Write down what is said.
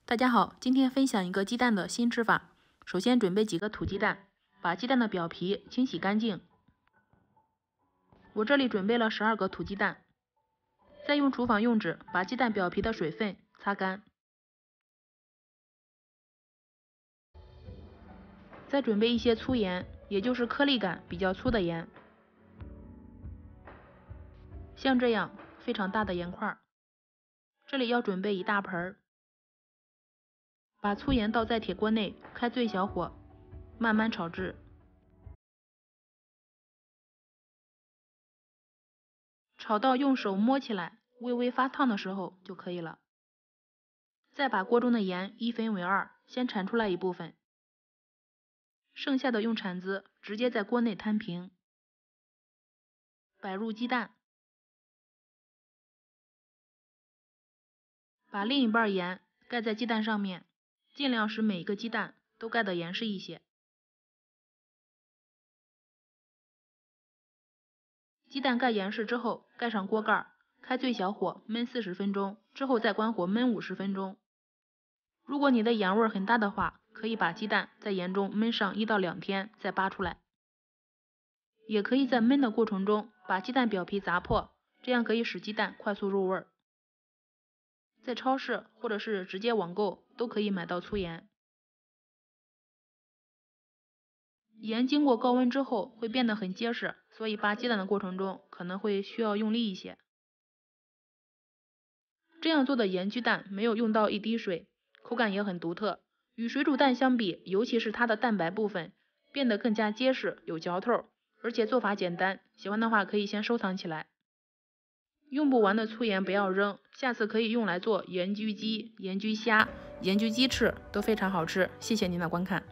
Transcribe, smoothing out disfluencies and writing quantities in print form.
大家好，今天分享一个鸡蛋的新吃法。首先准备几个土鸡蛋，把鸡蛋的表皮清洗干净。我这里准备了12个土鸡蛋，再用厨房用纸把鸡蛋表皮的水分擦干。再准备一些粗盐，也就是颗粒感比较粗的盐，像这样非常大的盐块。这里要准备一大盆。把粗盐倒在铁锅内，开最小火，慢慢炒制。炒到用手摸起来微微发烫的时候就可以了。再把锅中的盐1分为2，先铲出来一部分，剩下的用铲子直接在锅内摊平。摆入鸡蛋，把另一半盐盖在鸡蛋上面，尽量使每一个鸡蛋都盖得严实一些。鸡蛋盖严实之后，盖上锅盖，开最小火焖40分钟，之后再关火焖50分钟。如果你的盐味很大的话，可以把鸡蛋在盐中焖上1到2天再拔出来。也可以在焖的过程中把鸡蛋表皮砸破，这样可以使鸡蛋快速入味。在超市或者是直接网购都可以买到粗盐。盐经过高温之后会变得很结实，所以扒鸡蛋的过程中可能会需要用力一些。这样做的盐焗蛋没有用到一滴水，口感也很独特。与水煮蛋相比，尤其是它的蛋白部分变得更加结实有嚼头，而且做法简单，喜欢的话可以先收藏起来。用不完的粗盐不要扔，下次可以用来做盐焗鸡、盐焗虾、盐焗鸡翅，都非常好吃。谢谢您的观看。